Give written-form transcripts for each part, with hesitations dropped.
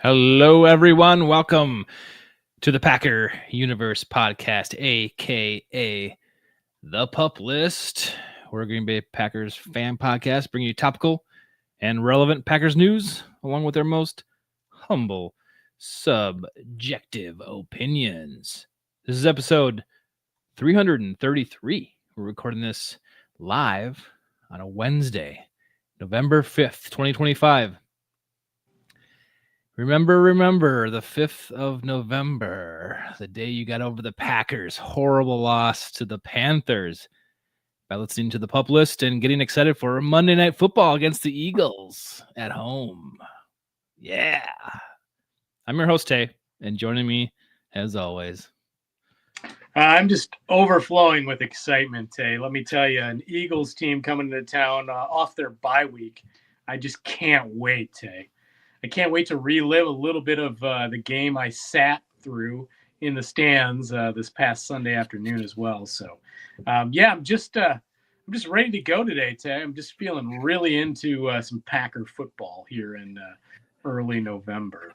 Hello, everyone. Welcome to the Packer Universe Podcast, a.k.a. The Pup List. We're a Green Bay Packers fan podcast, bringing you topical and relevant Packers news, along with their most humble, subjective opinions. This is episode 333. We're recording this live on a Wednesday, November 5th, 2025. Remember the 5th of November, the day you got over the Packers' horrible loss to the Panthers by listening to the Pup List and getting excited for Monday Night Football against the Eagles at home. Yeah. I'm your host, Tay, and joining me, as always. I'm just overflowing with excitement, Tay. Let me tell you, an Eagles team coming to town off their bye week. I just can't wait, Tay. I can't wait to relive a little bit of the game I sat through in the stands this past Sunday afternoon as well. So, I'm just ready to go today, Tay. I'm just feeling really into some Packer football here in early November.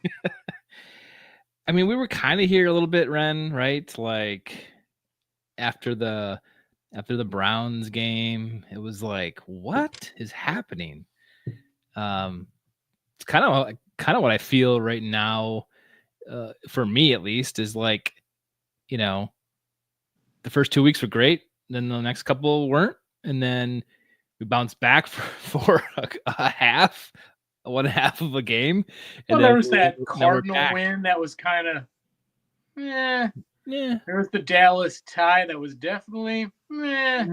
I mean, we were kind of here a little bit, Ren, right? Like after the Browns game, it was like, what is happening? It's kind of what I feel right now, for me at least, is like, the first 2 weeks were great, then the next couple weren't, and then we bounced back for a half, 1/2 of a game. And there was that Cardinal win that was kind of, yeah. There was the Dallas tie that was definitely, yeah.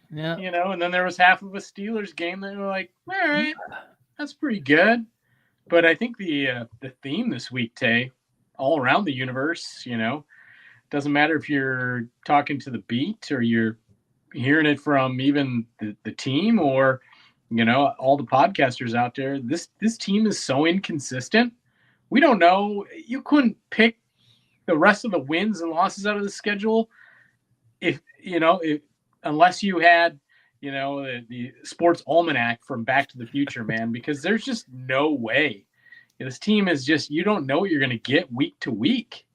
And then there was half of a Steelers game that were like, all right, that's pretty good. But I think the theme this week, Tay, all around the universe, doesn't matter if you're talking to the beat or you're hearing it from even the team or, all the podcasters out there. This team is so inconsistent. We don't know. You couldn't pick the rest of the wins and losses out of the schedule if unless you had, the sports almanac from Back to the Future, man, because there's just no way. This team is just, you don't know what you're going to get week to week.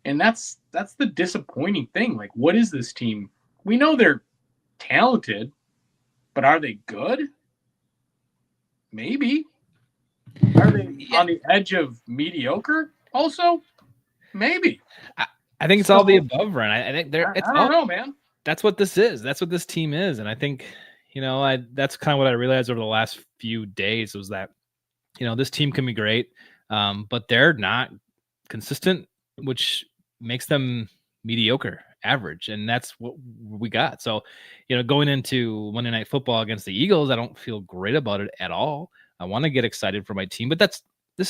And that's the disappointing thing. Like, what is this team? We know they're talented, but are they good? Maybe. Are they on the edge of mediocre also? Maybe. I think it's all the above, Ren. I think I don't know, man. That's what this is. That's what this team is. And I think, that's kind of what I realized over the last few days was that, this team can be great, but they're not consistent, which makes them mediocre, average. And that's what we got. So, going into Monday Night Football against the Eagles, I don't feel great about it at all. I want to get excited for my team, but this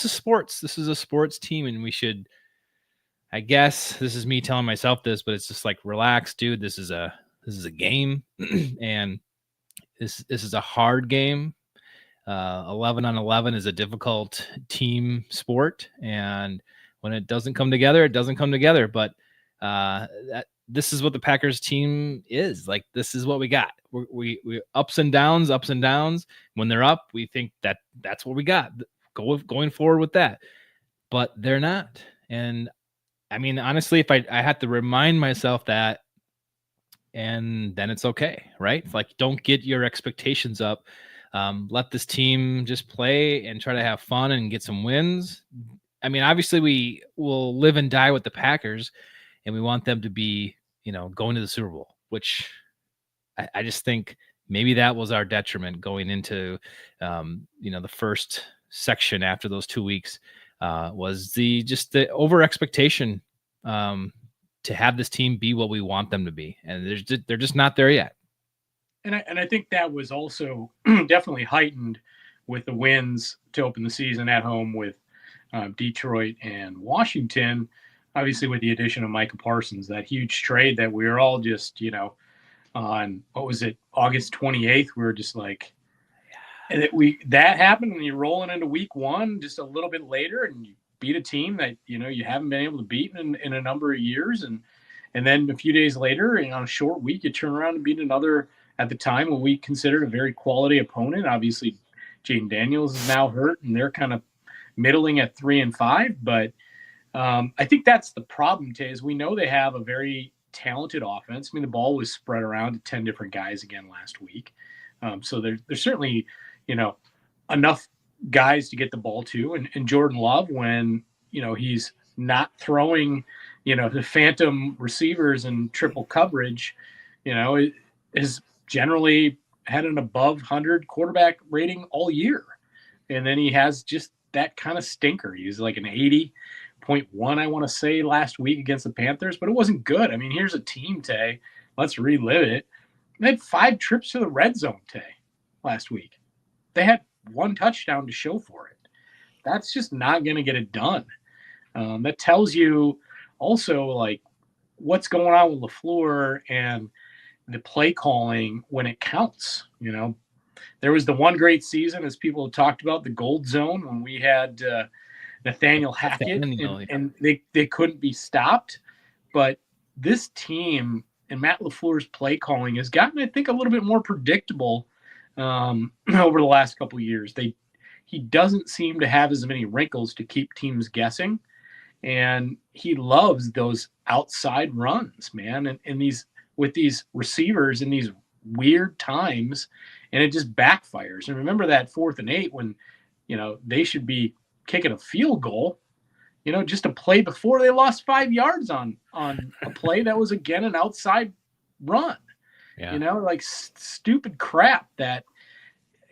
is sports. This is a sports team, and we should, I guess this is me telling myself this, but it's just like, relax, dude. This is a game, and this is a hard game. 11-on-11 is a difficult team sport, and when it doesn't come together, it doesn't come together. But this is what the Packers team is. Like, this is what we got. We ups and downs. When they're up, we think that's what we got. Going forward with that, but they're not. And I mean, honestly, if I had to remind myself that, and then it's okay, right? It's like, don't get your expectations up. Let this team just play and try to have fun and get some wins. I mean, obviously we will live and die with the Packers, and we want them to be, going to the Super Bowl, which I just think maybe that was our detriment going into, the first section after those 2 weeks, was the over expectation, to have this team be what we want them to be. And they're just not there yet. And I think that was also definitely heightened with the wins to open the season at home with Detroit and Washington. Obviously, with the addition of Micah Parsons, that huge trade that we were all just, on, what was it, August 28th, we were just like, and that happened, and you're rolling into week one just a little bit later, and you beat a team that, you haven't been able to beat in a number of years. And then a few days later, on a short week, you turn around and beat another, at the time, what we considered a very quality opponent. Obviously, Jaden Daniels is now hurt, and they're kind of middling at 3-5. But I think that's the problem, Tay, is we know they have a very talented offense. I mean, the ball was spread around to 10 different guys again last week. So there's certainly, enough guys to get the ball to. And Jordan Love, when, he's not throwing, the phantom receivers and triple coverage, is generally had an above 100 quarterback rating all year. And then he has just that kind of stinker. He's like an 80.1, I want to say, last week against the Panthers, but it wasn't good. I mean, here's a team, Tay. Let's relive it. They had 5 trips to the red zone, Tay, last week. They had 1 touchdown to show for it. That's just not going to get it done. That tells you also, like, what's going on with LaFleur and the play calling when it counts. There was the one great season, as people have talked about, the gold zone, when we had Nathaniel Hackett, and they couldn't be stopped. But this team and Matt LaFleur's play calling has gotten, I think, a little bit more predictable over the last couple of years. He doesn't seem to have as many wrinkles to keep teams guessing, and he loves those outside runs, man, and with these receivers in these weird times, and it just backfires. And remember that 4th and 8 when they should be kicking a field goal, just a play before they lost 5 yards on a play that was, again, an outside run. Yeah. Like stupid crap that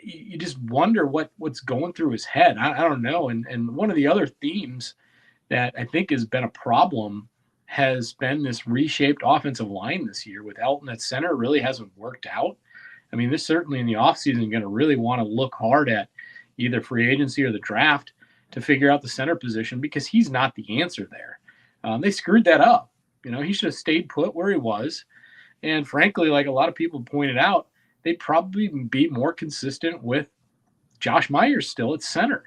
you just wonder what's going through his head. I don't know. And one of the other themes that I think has been a problem has been this reshaped offensive line this year with Elton at center. Really hasn't worked out. I mean, this certainly in the offseason going to really want to look hard at either free agency or the draft to figure out the center position, because he's not the answer there. They screwed that up. He should have stayed put where he was. And frankly, like a lot of people pointed out, they'd probably be more consistent with Josh Myers still at center.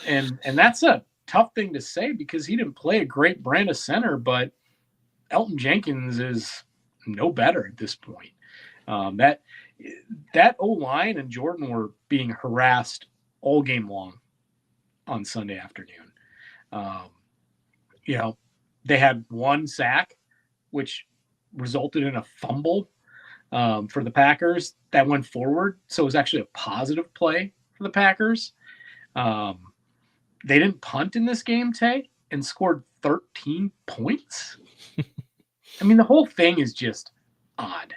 And that's a tough thing to say, because he didn't play a great brand of center, but Elton Jenkins is no better at this point. That O-line and Jordan were being harassed all game long on Sunday afternoon. They had 1 sack, which resulted in a fumble for the Packers that went forward. So it was actually a positive play for the Packers. They didn't punt in this game, Tay, and scored 13 points. I mean, the whole thing is just odd.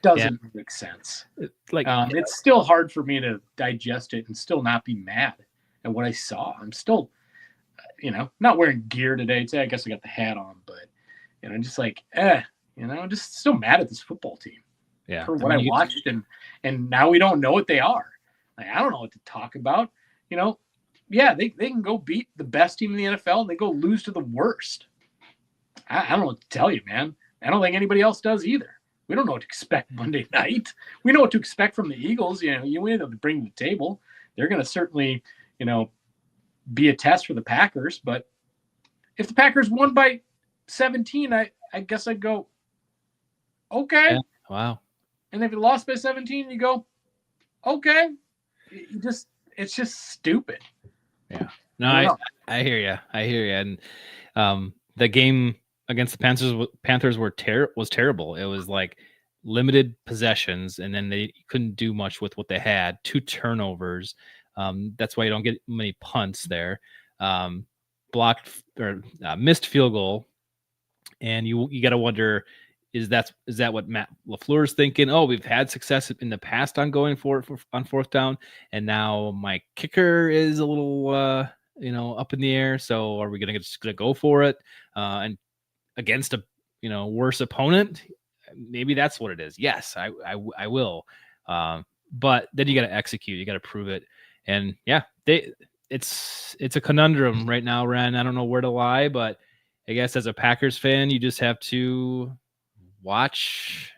Doesn't make sense. It's still hard for me to digest it and still not be mad at what I saw. I'm still, not wearing gear today. I guess I got the hat on, but just like, just still mad at this football team. Yeah, for what I watched, and now we don't know what they are. Like, I don't know what to talk about. They can go beat the best team in the NFL and they go lose to the worst. I don't know what to tell you, man. I don't think anybody else does either. We don't know what to expect Monday night. We know what to expect from the Eagles. We end up bringing to the table. They're going to certainly, be a test for the Packers. But if the Packers won by 17, I guess I'd go, okay. Yeah. Wow. And if it lost by 17, you go, okay. It's just stupid. Yeah. No, I hear you. And the game against the Panthers was terrible. It was like limited possessions, and then they couldn't do much with what they had. 2 turnovers. That's why you don't get many punts there. Blocked or missed field goal, and you got to wonder, is that what Matt LaFleur's thinking? Oh, we've had success in the past on going for on 4th down, and now my kicker is a little up in the air. So are we just gonna go for it? And against a worse opponent, maybe that's what it is. Yes, I will. But then you got to execute. You got to prove it. And yeah, it's a conundrum right now, Ren. I don't know where to lie, but I guess as a Packers fan, you just have to watch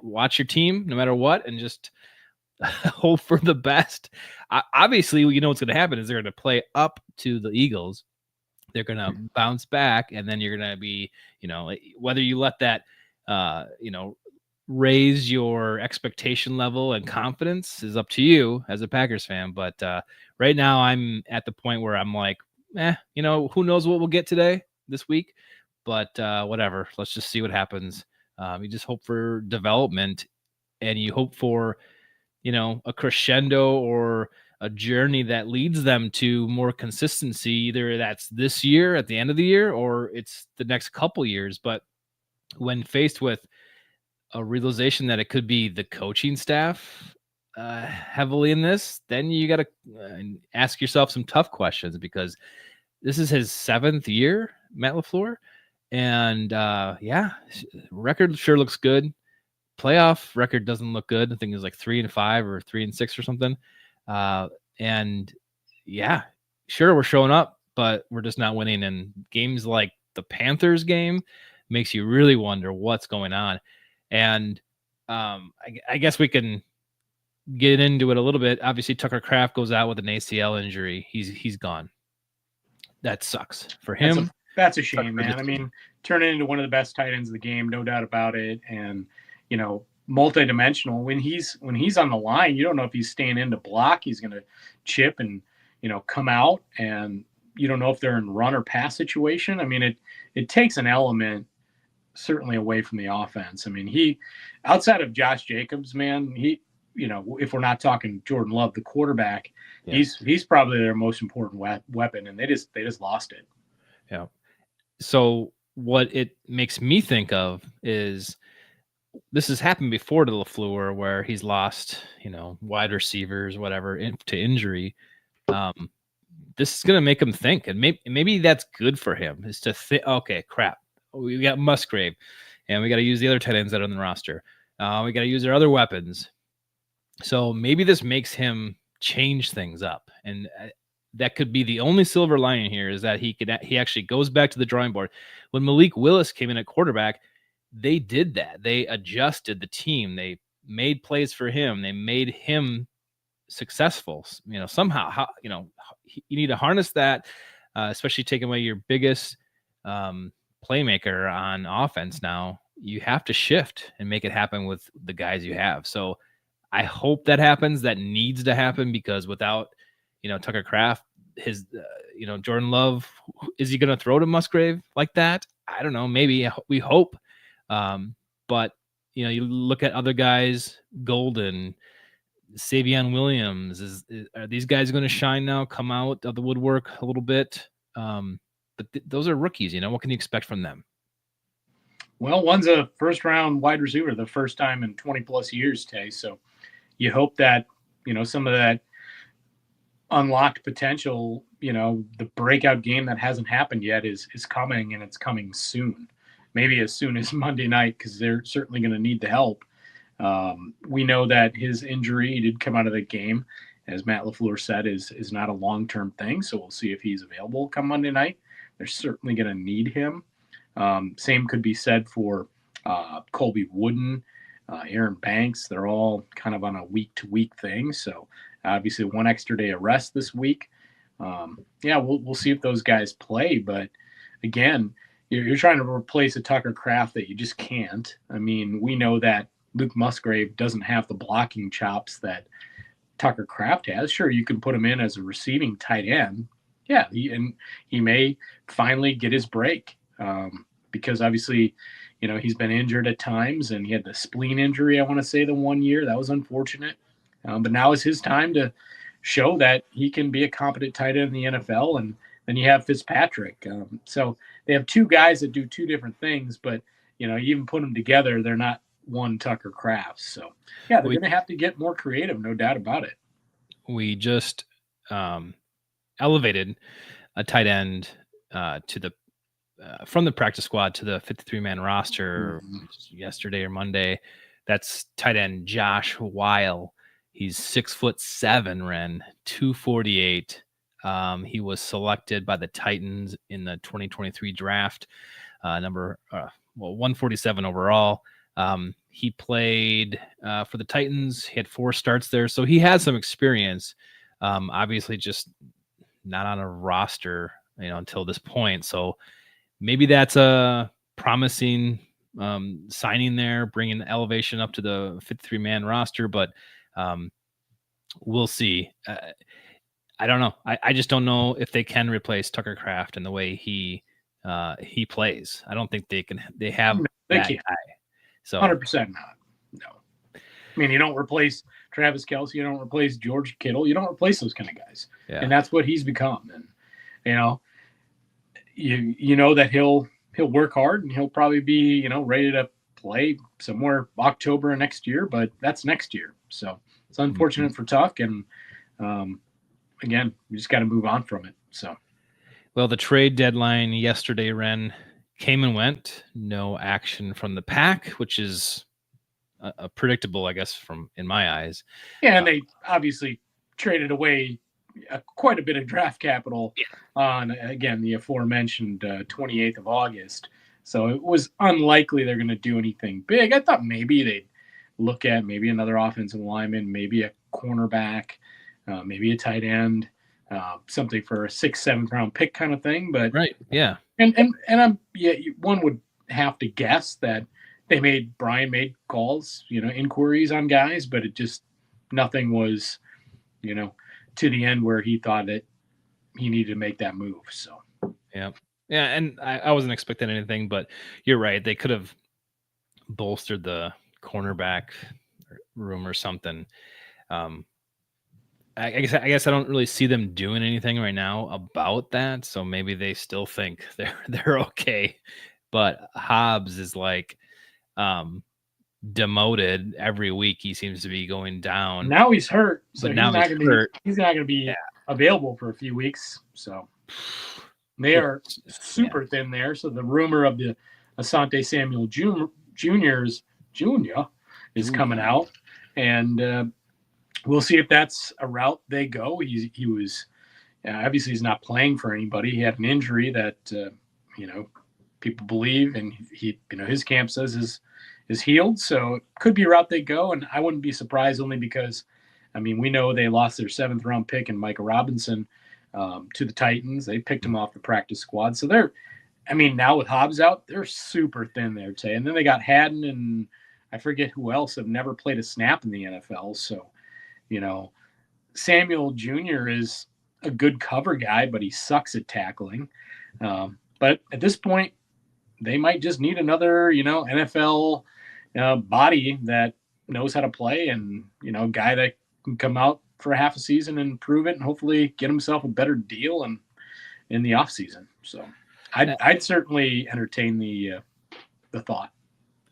watch your team no matter what, and just hope for the best. Obviously, what's going to happen is they're going to play up to the Eagles. They're going to bounce back, and then you're going to be, whether you let that, raise your expectation level and confidence is up to you as a Packers fan. But right now I'm at the point where I'm like, who knows what we'll get this week, but whatever. Let's just see what happens. You just hope for development, and you hope for, a crescendo or a journey that leads them to more consistency. Either that's this year at the end of the year, or it's the next couple years. But when faced with a realization that it could be the coaching staff heavily in this, then you got to ask yourself some tough questions, because this is his 7th year, Matt LaFleur. And record sure looks good. Playoff record doesn't look good. I think it was like 3-5 or 3-6 or something. And yeah, sure, we're showing up, but we're just not winning. And games like the Panthers game makes you really wonder what's going on. And I guess we can get into it a little bit. Obviously, Tucker Kraft goes out with an ACL injury. He's gone. That sucks for him. That's a shame, man. I mean, turning into one of the best tight ends of the game, no doubt about it. And multidimensional. When he's on the line, you don't know if he's staying in to block. He's going to chip and come out, and you don't know if they're in run or pass situation. I mean, it takes an element certainly away from the offense. I mean, he, outside of Josh Jacobs, man, if we're not talking Jordan Love, the quarterback, he's probably their most important weapon, and they just lost it. Yeah. So what it makes me think of is, this has happened before to LaFleur, where he's lost, wide receivers, whatever, to injury. This is going to make him think, and maybe that's good for him, is to think, okay, crap, we got Musgrave, and we got to use the other tight ends that are on the roster. We got to use their other weapons. So maybe this makes him change things up, and that could be the only silver lining here, is that he actually goes back to the drawing board. When Malik Willis came in at quarterback, they did that. They adjusted the team. They made plays for him. They made him successful. Somehow, you need to harness that, especially taking away your biggest playmaker on offense. Now you have to shift and make it happen with the guys you have. So I hope that happens. That needs to happen, because without, Tucker Kraft, his, Jordan Love, is he going to throw to Musgrave like that? I don't know. Maybe. We hope. But you look at other guys, Golden, Savion Williams, are these guys going to shine now, come out of the woodwork a little bit? But those are rookies, what can you expect from them? Well, one's a first-round wide receiver, the first time in 20-plus years, Tay. So you hope that, some of that unlocked potential, the breakout game that hasn't happened yet is coming, and it's coming soon. Maybe as soon as Monday night, because they're certainly going to need the help. We know that his injury did come out of the game, as Matt LaFleur said, is not a long-term thing. So we'll see if he's available come Monday night. They're certainly going to need him. Same could be said for Colby Wooden, Aaron Banks. They're all kind of on a week-to-week thing. So obviously one extra day of rest this week. We'll see if those guys play. But again, you're trying to replace a Tucker Kraft that you just can't. I mean, we know that Luke Musgrave doesn't have the blocking chops that Tucker Kraft has. Sure, you can put him in as a receiving tight end. Yeah, he may finally get his break, because obviously, he's been injured at times, and he had the spleen injury, I want to say, the 1 year. That was unfortunate. But now is his time to show that he can be a competent tight end in the NFL, and then you have Fitzpatrick. So they have two guys that do two different things, but, you even put them together, they're not one Tucker Kraft. So, yeah, they're going to have to get more creative, no doubt about it. We just elevated a tight end to the from the practice squad to the 53-man roster yesterday or Monday. That's tight end Josh Weil. He's 6'7", Ren, 248. He was selected by the Titans in the 2023 draft, number 147 overall. He played for the Titans. He had 4 starts there, so he has some experience. Obviously, just not on a roster, until this point. So maybe that's a promising signing there, bringing the elevation up to the 53-man roster, but we'll see. I don't know. I just don't know if they can replace Tucker Kraft in the way he plays. I don't think they can. They have they that can't. guy. So 100% not. No. I mean, you don't replace Travis Kelce. You don't replace George Kittle. You don't replace those kind of guys. Yeah. And that's what he's become. And you know that he'll work hard and he'll probably be ready to play somewhere October of next year. But that's next year. So it's unfortunate for Tuck. And again, we just got to move on from it. So, well, the trade deadline yesterday, Ren, came and went. No action from the pack, which is predictable, I guess, in my eyes. Yeah, and they obviously traded away quite a bit of draft capital on, again, the aforementioned 28th of August. So it was unlikely they're going to do anything big. I thought maybe they'd look at maybe another offensive lineman, maybe a cornerback, maybe a tight end, something for a 6th, 7th round pick kind of thing. But right, yeah, and one would have to guess that Brian made calls, inquiries on guys, but it just nothing was, to the end where he thought that he needed to make that move. So yeah, and I wasn't expecting anything, but you're right. They could have bolstered the cornerback room or something. I guess I don't really see them doing anything right now about that. So maybe they still think they're okay. But Hobbs is like demoted every week. He seems to be going down. Now he's hurt, so but now he's not going to be available for a few weeks. So they are super thin there. So the rumor of the Asante Samuel Jr. is coming out, and we'll see if that's a route they go. He was obviously he's not playing for anybody. He had an injury that people believe, and he his camp says is healed. So it could be a route they go, and I wouldn't be surprised, only because we know they lost their 7th round pick in Micah Robinson to the Titans. They picked him off the practice squad. So they're now with Hobbs out, they're super thin there, Tay. And then they got Haddon and I forget who else have never played a snap in the NFL. So Samuel Jr. is a good cover guy, but he sucks at tackling. But at this point, they might just need another, NFL body that knows how to play, and, a guy that can come out for half a season and prove it and hopefully get himself a better deal and in the off season. So I'd certainly entertain the thought.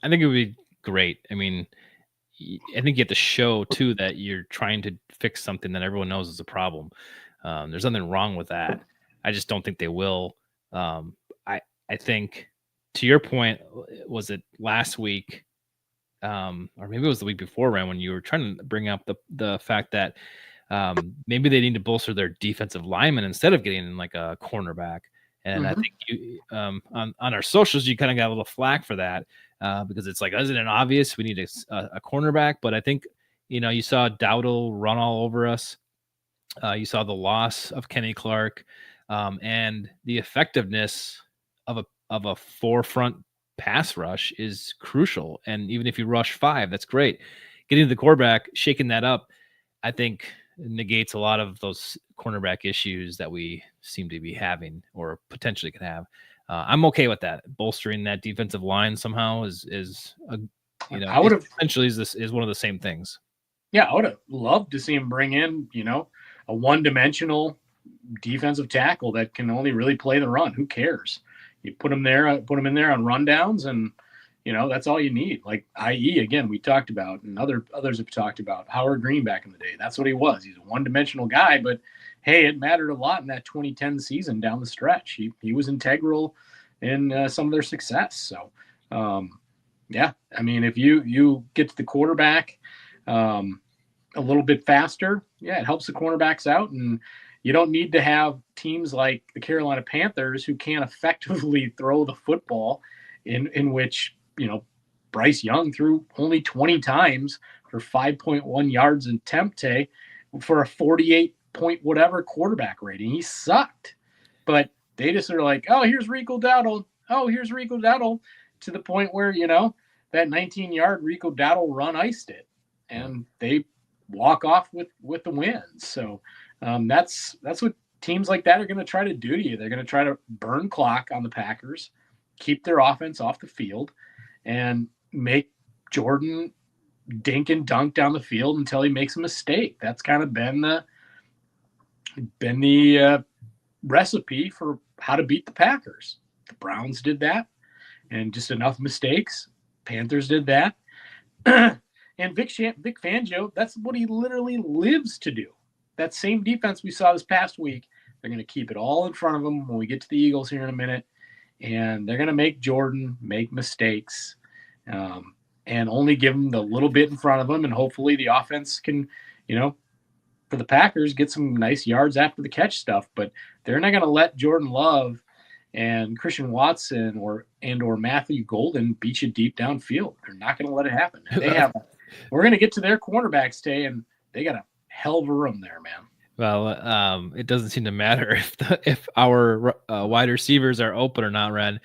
I think it would be great. I think you have to show too that you're trying to fix something that everyone knows is a problem. There's nothing wrong with that. I just don't think they will. I think, to your point, was it last week, or maybe it was the week before, Ryan, when you were trying to bring up the fact that maybe they need to bolster their defensive linemen instead of getting in like a cornerback. And I think you on our socials, you kind of got a little flack for that because it's like, isn't it obvious we need a cornerback? But I think, you saw Dowdle run all over us. You saw the loss of Kenny Clark and the effectiveness of a forefront pass rush is crucial. And even if you rush 5, that's great. Getting to the quarterback, shaking that up, I think negates a lot of those cornerback issues that we seem to be having or potentially could have. I'm okay with that. Bolstering that defensive line somehow is I would have essentially is one of the same ththings. Yeah, I would have loved to see him bring in, a one-dimensional defensive tackle that can only really play the run. Who cares? You put him in there on rundowns, and that's all you need. Like, i.e., again, we talked about, and others have talked about Howard Green back in the day. That's what he was. He's a one-dimensional guy, but hey, it mattered a lot in that 2010 season down the stretch. He was integral in some of their success. So, if you get to the quarterback a little bit faster, it helps the cornerbacks out, and you don't need to have teams like the Carolina Panthers who can't effectively throw the football, in which, Bryce Young threw only 20 times for 5.1 yards in attempt for a 48 point whatever quarterback rating. He sucked. But they just are like, oh, here's Rico Dowdle. to the point where, that 19-yard Rico Dowdle run iced it, and they walk off with the win. So that's what teams like that are going to try to do to you. They're going to try to burn clock on the Packers, keep their offense off the field, and make Jordan dink and dunk down the field until he makes a mistake. That's kind of been the recipe for how to beat the Packers. The Browns did that, and just enough mistakes. Panthers did that. And Vic Fangio, that's what he literally lives to do. That same defense we saw this past week, they're going to keep it all in front of them when we get to the Eagles here in a minute, and they're going to make Jordan make mistakes, and only give him the little bit in front of him, and hopefully the offense can, for the Packers, get some nice yards after the catch stuff. But they're not going to let Jordan Love and Christian Watson or Matthew Golden beat you deep downfield. They're not going to let it happen. We're going to get to their cornerbacks today, and they got a hell of a room there, man. Well, it doesn't seem to matter if our wide receivers are open or not, Ren.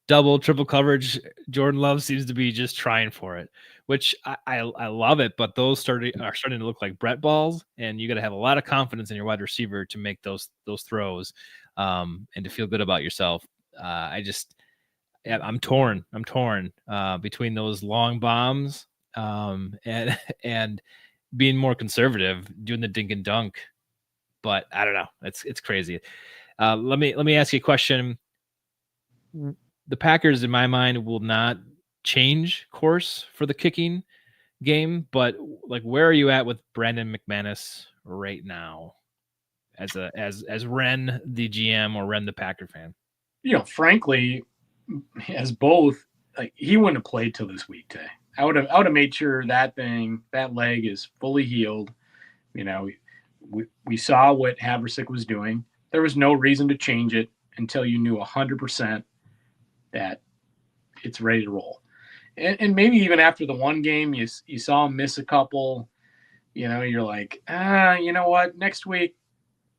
Double, triple coverage, Jordan Love seems to be just trying for it, which I love it. But those are starting to look like Brett balls, and you got to have a lot of confidence in your wide receiver to make those throws, and to feel good about yourself. I'm torn. Between those long bombs, and being more conservative, doing the dink and dunk. But I don't know. It's crazy. Let me ask you a question. The Packers, in my mind, will not change course for the kicking game, but where are you at with Brandon McManus right now, as Ren the GM or Ren the Packer fan? Frankly, as both, he wouldn't have played till this week today. I would have made sure that leg is fully healed. We saw what Haversick was doing. There was no reason to change it until you knew 100% that it's ready to roll. And maybe even after the one game, you saw him miss a couple, you're like, you know what? Next week,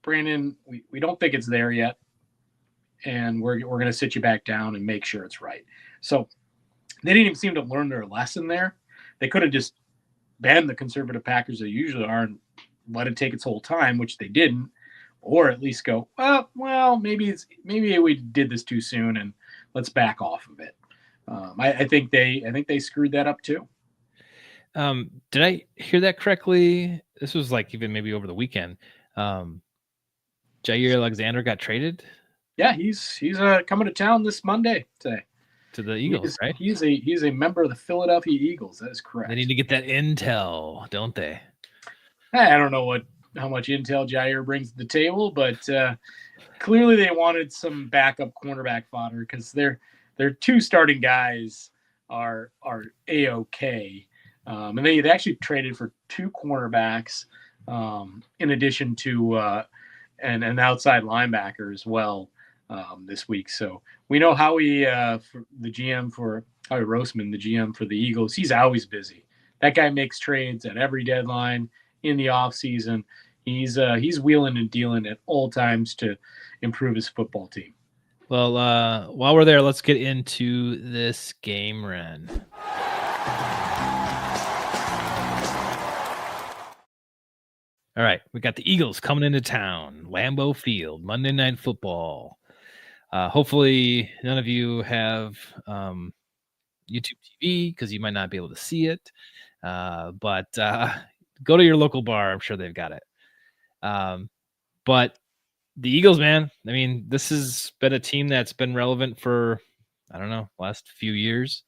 Brandon, we don't think it's there yet. And we're going to sit you back down and make sure it's right. So they didn't even seem to learn their lesson there. They could have just been the conservative Packers they usually are and let it take its whole time, which they didn't, or at least go, well, maybe we did this too soon and let's back off of it. I think they screwed that up too. Did I hear that correctly? This was even maybe over the weekend. Jair Alexander got traded. Yeah, he's coming to town this Monday today. To the Eagles, right? He's a member of the Philadelphia Eagles. That is correct. They need to get that intel, don't they? I don't know how much intel Jair brings to the table, but clearly they wanted some backup cornerback fodder because their two starting guys are A-OK. And they actually traded for two cornerbacks in addition to an outside linebacker as well this week. So we know Howie, Howie Roseman, the GM for the Eagles, he's always busy. That guy makes trades at every deadline in the off season. He's wheeling and dealing at all times to improve his football team. Well, while we're there, let's get into this game, Ren. All right, we got the Eagles coming into town, Lambeau Field, Monday Night Football. Hopefully, none of you have YouTube TV because you might not be able to see it. But go to your local bar. I'm sure they've got it. But the Eagles, man, I mean, this has been a team that's been relevant for, I don't know, last few years.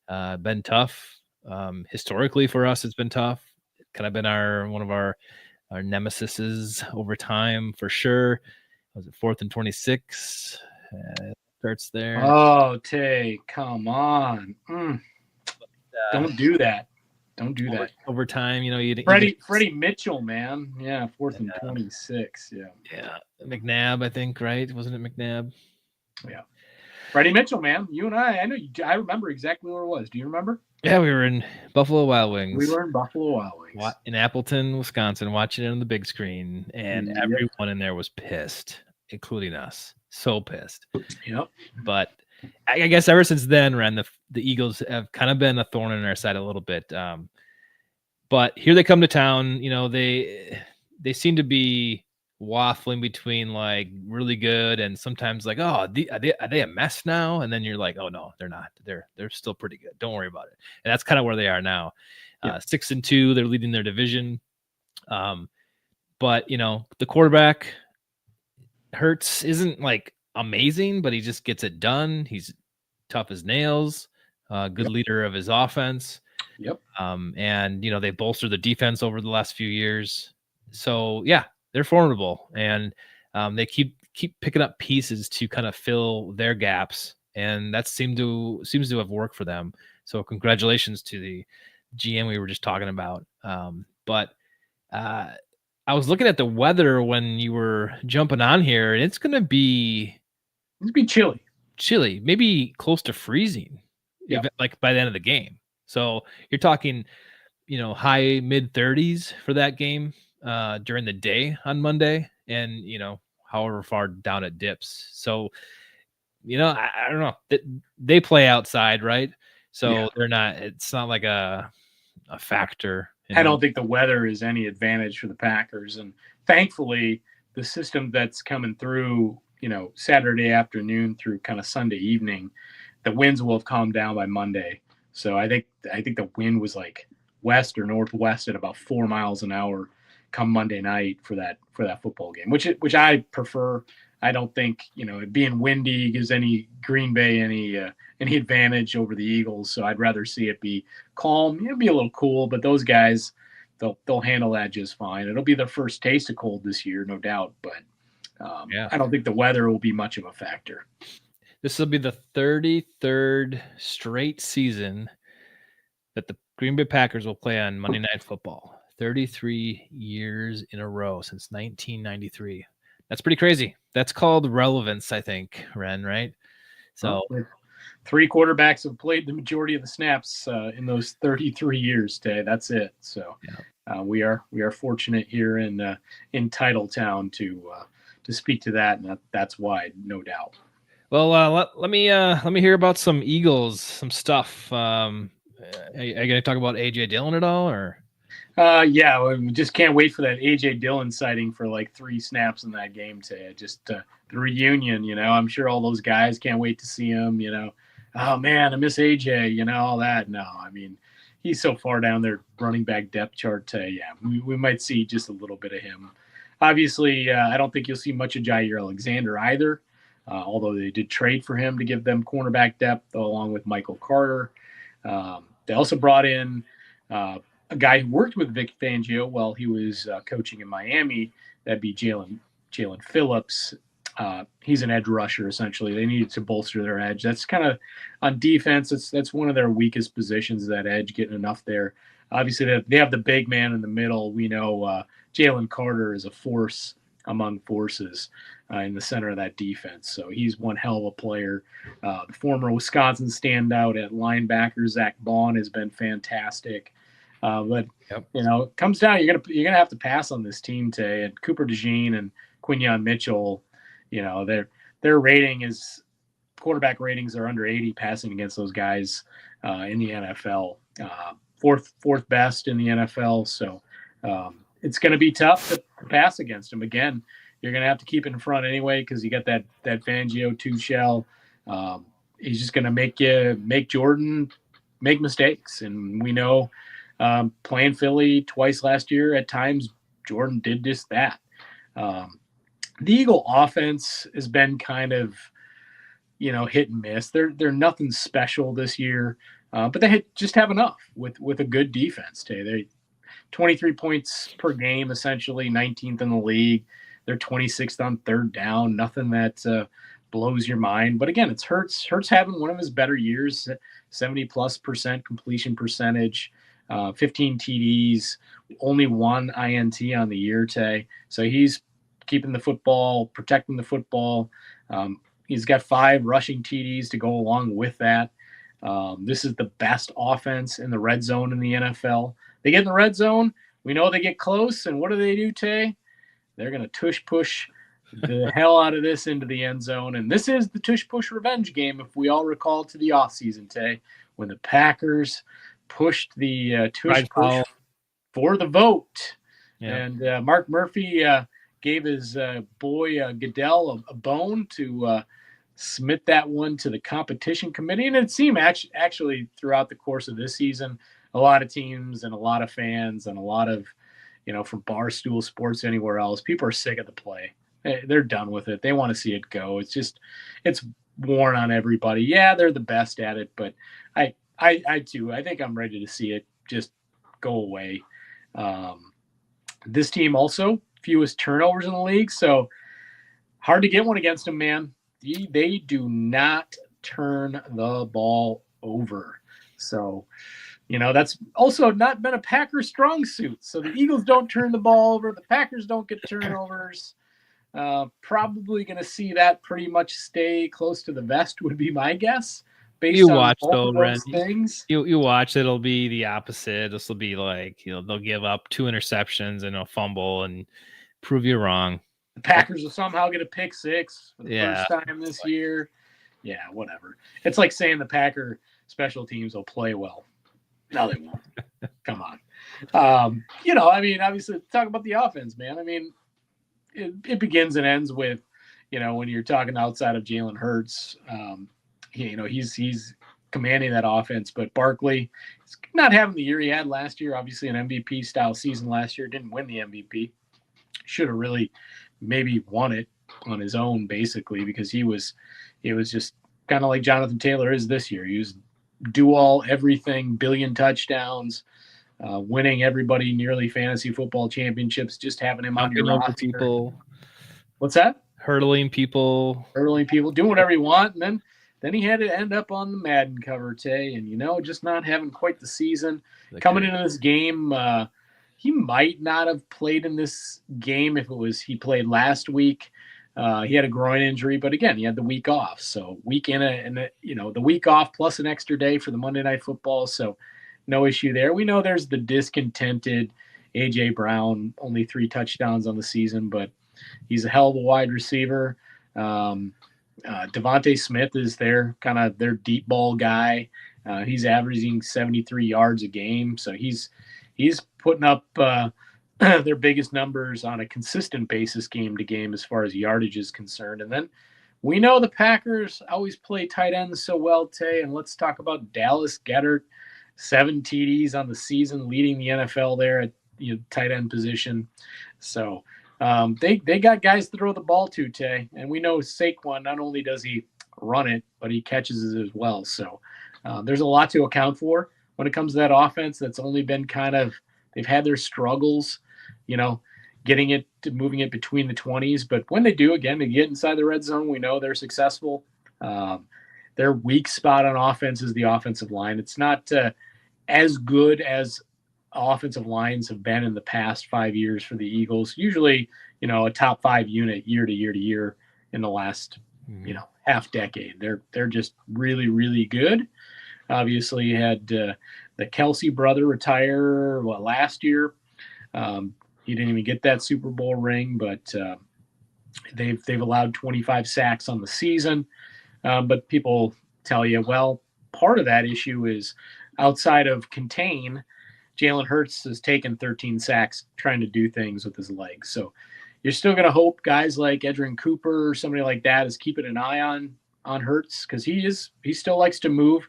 Been tough. Historically for us, it's been tough. Kind of been one of our nemesises over time for sure. Was it 4th and 26? Starts there. Oh, Tay, come on. Don't do that. Don't do that. Over time, Freddie Mitchell, man. Yeah, 4th and 26. Yeah. Yeah. McNabb, I think, right? Wasn't it McNabb? Yeah. Freddie Mitchell, man. You and I remember exactly where it was. Do you remember? Yeah, we were in Buffalo Wild Wings. We were in Buffalo Wild Wings. In Appleton, Wisconsin, watching it on the big screen. And everyone in there was pissed, including us. So pissed. Yep. But I guess ever since then, Ren, the Eagles have kind of been a thorn in our side a little bit. But here they come to town. They seem to be waffling between like really good and sometimes like, oh, are they a mess now? And then you're like, oh no, they're not. They're still pretty good. Don't worry about it. And that's kind of where they are now. 6-2, they're leading their division. But the quarterback Hurts isn't like amazing, but he just gets it done. He's tough as nails. Good leader of his offense. Yep. And they bolstered the defense over the last few years. So yeah, they're formidable, and they keep picking up pieces to kind of fill their gaps, and that seems to have worked for them. So congratulations to the GM we were just talking about. But I was looking at the weather when you were jumping on here, and it's going to be chilly, maybe close to freezing, like by the end of the game. So you're talking, high mid 30s for that game during the day on Monday, and however far down it dips. So, I don't know. They play outside, right? So they're not. It's not like a factor. I don't think the weather is any advantage for the Packers, and thankfully, the system that's coming through, Saturday afternoon through kind of Sunday evening, the winds will have calmed down by Monday. So I think the wind was like west or northwest at about 4 miles an hour come Monday night for that football game, which I prefer. I don't think it being windy gives any Green Bay any advantage over the Eagles. So I'd rather see it be calm. It'll be a little cool, but those guys they'll handle that just fine. It'll be their first taste of cold this year, no doubt. But I don't think the weather will be much of a factor. This will be the 33rd straight season that the Green Bay Packers will play on Monday Night Football. 33 years in a row since 1993. That's pretty crazy. That's called relevance, I think, Ren, right? So 3 quarterbacks have played the majority of the snaps in those 33 years, Tay. That's it. So we are fortunate here in Titletown to speak to that, and that's why, no doubt. Well, let me hear about some Eagles, some stuff. Are you going to talk about A.J. Dillon at all, or? We just can't wait for that A.J. Dillon sighting for like 3 snaps in that game today. Just the reunion, I'm sure all those guys can't wait to see him, Oh, man, I miss A.J., all that. No, I mean, he's so far down their running back depth chart today. Yeah, we might see just a little bit of him. Obviously, I don't think you'll see much of Jair Alexander either, although they did trade for him to give them cornerback depth along with Michael Carter. They also brought in a guy who worked with Vic Fangio while he was coaching in Miami. That'd be Jalen Phillips. He's an edge rusher, essentially. They needed to bolster their edge. That's kind of on defense. That's one of their weakest positions, that edge, getting enough there. Obviously, they have the big man in the middle. We know Jalen Carter is a force among forces in the center of that defense. So he's one hell of a player. The former Wisconsin standout at linebacker, Zach Bond, has been fantastic. But it comes down. You're gonna have to pass on this team today. And Cooper DeJean and Quinyon Mitchell, their rating is quarterback ratings are under 80 passing against those guys in the NFL. Fourth best in the NFL. So it's going to be tough to pass against them. Again, you're going to have to keep it in front anyway because you got that Fangio 2 shell. He's just going to make Jordan make mistakes, and we know playing Philly twice last year, at times Jordan did just that. The Eagle offense has been kind of, hit and miss. They're nothing special this year, but they just have enough with a good defense today. They 23 points per game, essentially 19th in the league. They're 26th on third down. Nothing that blows your mind. But again, it's Hurts. Hurts having one of his better years, 70+% completion percentage, 15 TDs, only 1 INT on the year today. So he's keeping the football, protecting the football. He's got 5 rushing TDs to go along with that. This is the best offense in the red zone in the NFL. They get in the red zone. We know they get close. And what do they do, Tay? They're going to tush-push the hell out of this into the end zone. And this is the tush push revenge game, if we all recall to the offseason, Tay, when the Packers pushed the tush push for the vote. Yeah. And Mark Murphy gave his boy Goodell a bone to submit that one to the competition committee. And it seemed actually throughout the course of this season, a lot of teams and a lot of fans and a lot of, from Barstool Sports, anywhere else, people are sick of the play. They're done with it. They want to see it go. It's worn on everybody. Yeah, they're the best at it, but I too, I think I'm ready to see it just go away. This team also fewest turnovers in the league, so hard to get one against them, man. They do not turn the ball over. So, that's also not been a Packers strong suit. So the Eagles don't turn the ball over. The Packers don't get turnovers. Probably going to see that pretty much stay close to the vest would be my guess. You watch though, Ren. You watch. It'll be the opposite. This will be like they'll give up 2 interceptions and a fumble and prove you wrong. The Packers will somehow get a pick 6 for the first time this year. Yeah, whatever. It's like saying the Packer special teams will play well. No, they won't. Come on. Obviously, talk about the offense, man. I mean, it begins and ends with, when you're talking outside of Jalen Hurts. He's commanding that offense, but Barkley is not having the year he had last year. Obviously, an MVP style season last year, didn't win the MVP. Should have really maybe won it on his own, basically, because he was just kind of like Jonathan Taylor is this year. He was do all everything, billion touchdowns, winning everybody nearly fantasy football championships, just having him on your roster. People. What's that? Hurdling people, doing whatever you want, and then he had to end up on the Madden cover, Tay, and just not having quite the season. Coming into this game, he might not have played in this game if he played last week. He had a groin injury, but again, he had the week off. So week the week off plus an extra day for the Monday Night Football. So no issue there. We know there's the discontented A.J. Brown, only 3 touchdowns on the season, but he's a hell of a wide receiver. Devontae Smith is their deep ball guy. He's averaging 73 yards a game. So he's putting up their biggest numbers on a consistent basis game to game as far as yardage is concerned. And then we know the Packers always play tight ends so well, Tay, and let's talk about Dallas Goedert, 7 TDs on the season, leading the NFL there at tight end position. So they got guys to throw the ball to, Tay, and we know Saquon, not only does he run it, but he catches it as well. So there's a lot to account for when it comes to that offense. That's only been they've had their struggles, moving it between the 20s. But when they do, again, they get inside the red zone, we know they're successful. Their weak spot on offense is the offensive line. It's not as good as offensive lines have been in the past 5 years for the Eagles. Usually, a top 5 unit year to year to year in the last, half decade. They're just really, really good. Obviously, you had the Kelsey brother retire last year. He didn't even get that Super Bowl ring, but they've allowed 25 sacks on the season. But people tell you, well, part of that issue is outside of contain, Jalen Hurts has taken 13 sacks trying to do things with his legs. So you're still going to hope guys like Edrin Cooper or somebody like that is keeping an eye on Hurts, because he still likes to move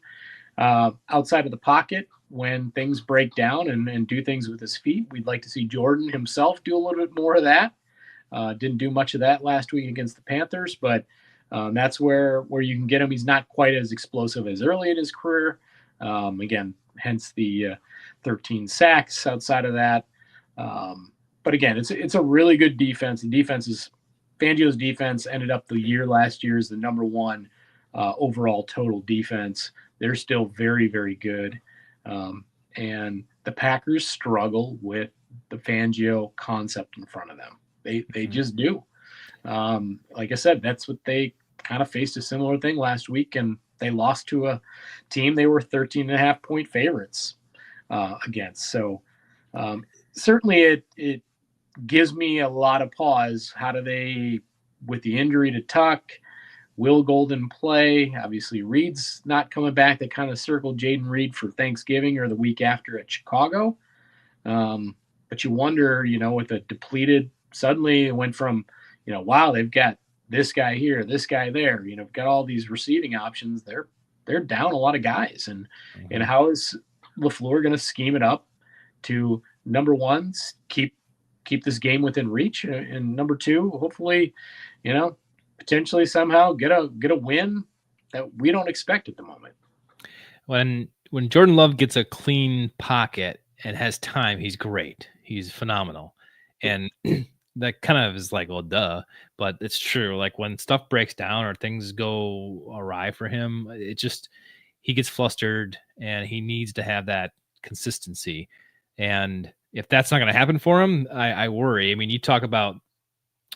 outside of the pocket when things break down and do things with his feet. We'd like to see Jordan himself do a little bit more of that. Didn't do much of that last week against the Panthers, but that's where you can get him. He's not quite as explosive as early in his career. Again, hence the 13 sacks outside of that. But again, it's a really good defense. The defense is Fangio's defense ended up the year last year as the number 1 overall total defense. They're still very, very good. And the Packers struggle with the Fangio concept in front of them. They just do. Like I said, that's what they kind of faced a similar thing last week, and they lost to a team they were 13.5 point favorites against. So certainly it gives me a lot of pause. How do they with the injury to Tuck, will Golden play? Obviously, Reed's not coming back. They kind of circled Jaden Reed for Thanksgiving or the week after at Chicago. But you wonder, with a depleted, suddenly it went from, wow, they've got this guy here, this guy there, got all these receiving options. They're down a lot of guys. And how is LaFleur going to scheme it up to, number one, keep this game within reach, and number two, hopefully, potentially somehow get a win that we don't expect at the moment. When Jordan Love gets a clean pocket and has time, he's great. He's phenomenal. And that kind of is like, well, duh, but it's true. Like when stuff breaks down or things go awry for him, he gets flustered and he needs to have that consistency. And if that's not going to happen for him, I worry. I mean, you talk about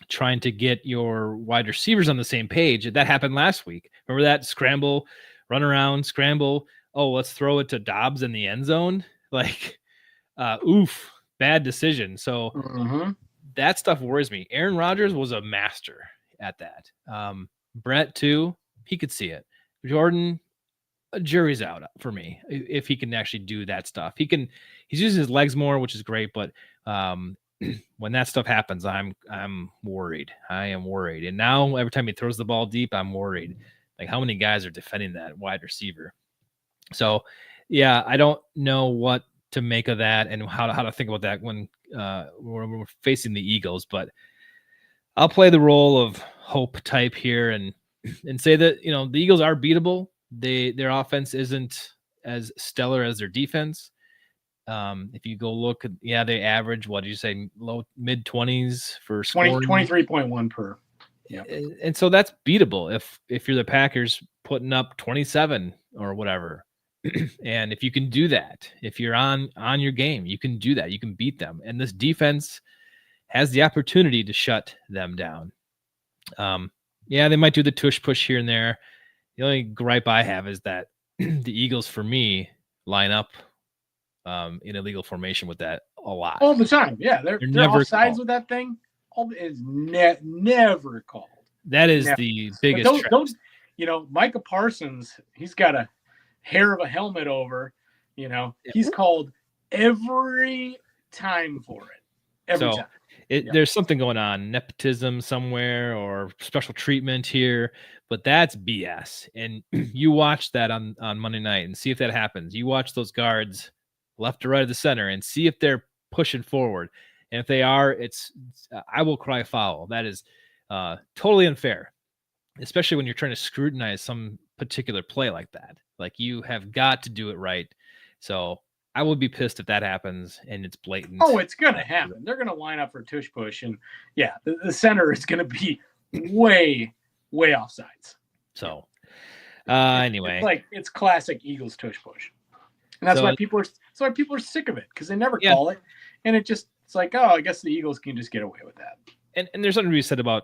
trying to get your wide receivers on the same page. That happened last week. Remember that scramble, run around, scramble. Oh, let's throw it to Dobbs in the end zone. Like, oof, bad decision. So that stuff worries me. Aaron Rodgers was a master at that. Brett too, he could see it. Jordan, jury's out for me if he can actually do that stuff. He's using his legs more, which is great, but when that stuff happens, I'm worried. I am worried. And now every time he throws the ball deep, I'm worried. Like how many guys are defending that wide receiver? So yeah, I don't know what to make of that and how to think about that when we're facing the Eagles, but I'll play the role of hope type here and say that, the Eagles are beatable. Their offense isn't as stellar as their defense. If you go look, they average, what did you say, low mid 20s for scoring? 23.1 per. Yeah. And so that's beatable if you're the Packers putting up 27 or whatever. And if you can do that, if you're on your game, you can do that. You can beat them. And this defense has the opportunity to shut them down. They might do the tush push here and there. The only gripe I have is that the Eagles, for me, line up in illegal formation with that a lot. All the time. Yeah, they're never offsides with that thing. It's never called. That is the biggest. Those, Micah Parsons, he's got a hair of a helmet over. He's called every time for it. Every time. There's something going on, nepotism somewhere or special treatment here, but that's BS. And you watch that on Monday night and see if that happens. You watch those guards left to right of the center and see if they're pushing forward. And if they are, I will cry foul. That is totally unfair, especially when you're trying to scrutinize some particular play like that. Like you have got to do it right. So I would be pissed if that happens and it's blatant. Oh, it's going to happen. They're going to line up for tush push. And the center is going to be way, way offsides. So anyway, it's classic Eagles tush push. And that's why people are sick of it because they never call it. And it's like, oh, I guess the Eagles can just get away with that. And there's something to be said about,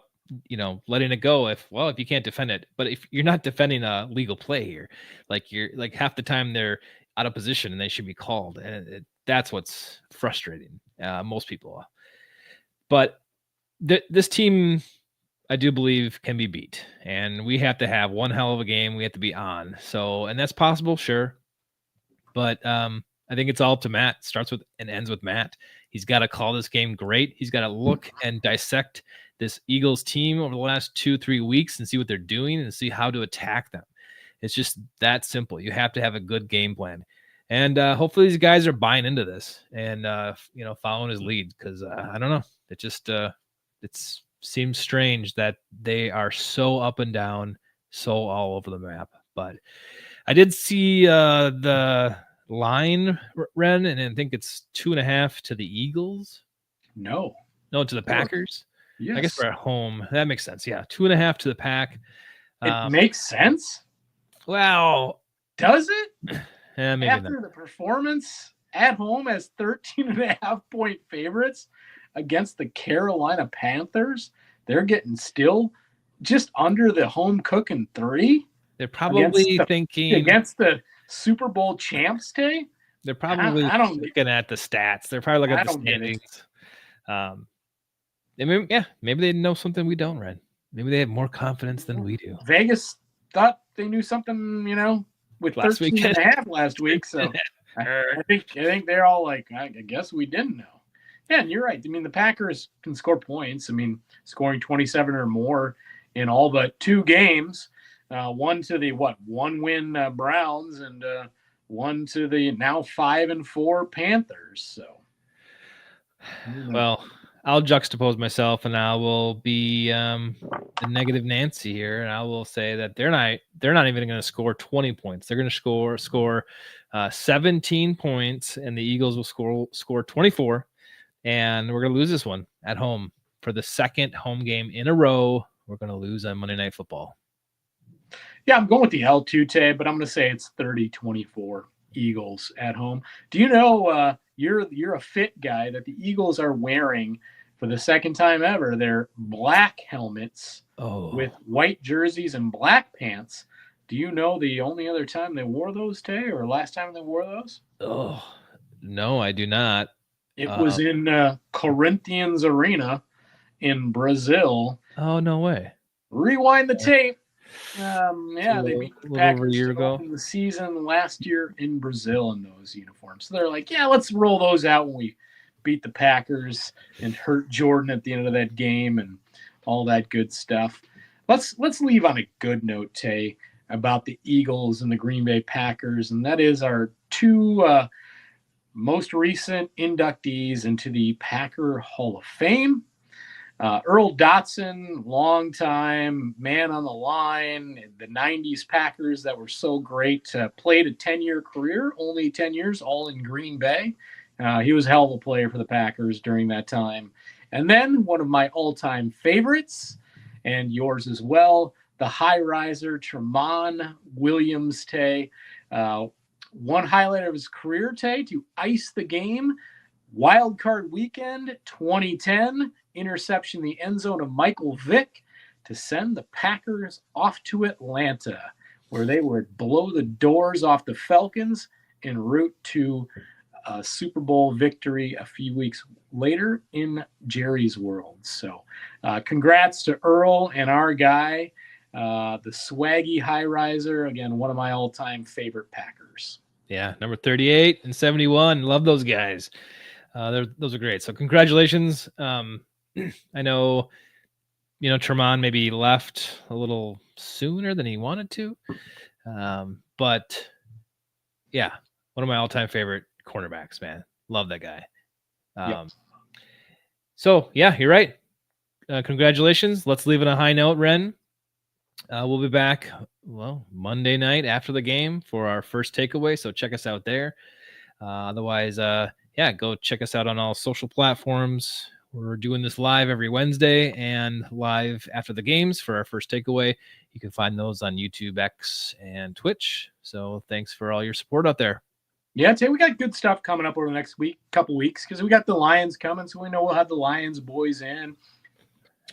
letting it go if you can't defend it. But if you're not defending a legal play here, like you're like half the time they're out of position and they should be called. And that's what's frustrating. Most people. But this team, I do believe, can be beat. And we have to have one hell of a game. We have to be on. So, and that's possible, sure. But I think it's all up to Matt. It starts with and ends with Matt. He's got to call this game great. He's got to look and dissect this Eagles team over the last 2-3 weeks and see what they're doing and see how to attack them. It's just that simple. You have to have a good game plan. And hopefully these guys are buying into this and, following his lead because I don't know. It just it seems strange that they are so up and down, so all over the map. But I did see the line, Ren, and I think it's 2.5 to the Eagles. No, to the Packers. Yes. I guess we're at home. That makes sense. Yeah, 2.5 to the Pack. It makes sense. Well, does it? Maybe after not. The performance at home as 13.5 point favorites against the Carolina Panthers, they're getting still just under the home cooking 3. They're probably thinking against the Super Bowl champs, Tay. They're probably looking at the stats. They're probably looking at the standings. Maybe they know something we don't, Red. Maybe they have more confidence than we do. Vegas thought they knew something, with last 13.5 last week. So I think they're all like, I guess we didn't know. Yeah, and you're right. I mean, the Packers can score points. I mean, scoring 27 or more in all but 2 games. One to the one-win Browns and one to the now 5-4 Panthers. So, well, I'll juxtapose myself, and I will be the negative Nancy here, and I will say that they're not even going to score 20 points. They're going to score 17 points, and the Eagles will score 24, and we're going to lose this one at home for the second home game in a row. We're going to lose on Monday Night Football. Yeah, I'm going with the L2, Tay, but I'm going to say it's 30-24 Eagles at home. Do you know you're a fit guy that the Eagles are wearing for the second time ever? They're black helmets with white jerseys and black pants. Do you know the only other time they wore those, Tay, or last time they wore those? Oh, no, I do not. It was in Corinthians Arena in Brazil. Oh, no way. Rewind the tape. They beat the Packers over a year ago in the season last year in Brazil in those uniforms. So they're like, yeah, let's roll those out when we beat the Packers and hurt Jordan at the end of that game and all that good stuff. Let's leave on a good note, Tay, about the Eagles and the Green Bay Packers, and that is our 2 most recent inductees into the Packer Hall of Fame. Earl Dotson, longtime man on the line, the 90s Packers that were so great, played a 10-year career, only 10 years, all in Green Bay. He was a hell of a player for the Packers during that time. And then one of my all-time favorites, and yours as well, the high riser, Tramon Williams, Tay. One highlight of his career, Tay, to ice the game, wild card weekend 2010, interception in the end zone of Michael Vick to send the Packers off to Atlanta, where they would blow the doors off the Falcons en route to a Super Bowl victory a few weeks later in Jerry's World. So congrats to Earl and our guy, the swaggy high riser. Again, one of my all-time favorite Packers. Yeah, number 38 and 71. Love those guys. Those are great. So congratulations. I know, Tramon maybe left a little sooner than he wanted to. But yeah, one of my all-time favorite cornerbacks, man. Love that guy. Yep. So yeah, you're right. Congratulations. Let's leave it on a high note, Ren. We'll be back, Monday night after the game for our first takeaway. So check us out there. Otherwise, go check us out on all social platforms. We're doing this live every Wednesday and live after the games for our first takeaway. You can find those on YouTube, X, and Twitch. So thanks for all your support out there. Yeah, Tay, we got good stuff coming up over the next couple weeks, because we got the Lions coming, so we know we'll have the Lions boys in.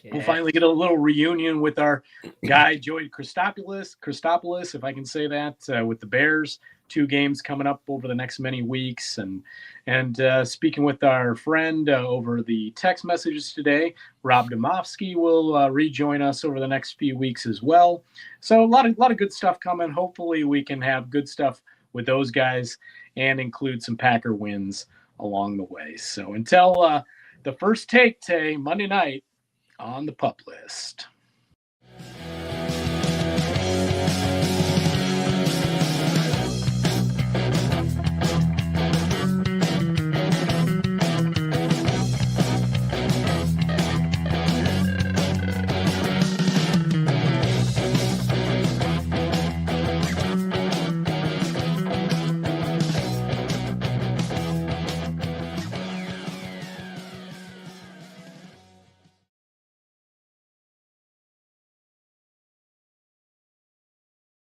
Yeah. We'll finally get a little reunion with our guy, Joey Christopoulos, if I can say that, with the Bears. 2 games coming up over the next many weeks. And speaking with our friend over the text messages today, Rob Domofsky will rejoin us over the next few weeks as well. So a lot of good stuff coming. Hopefully we can have good stuff with those guys and include some Packer wins along the way. So until the first take, Tay, Monday night on the Pup List.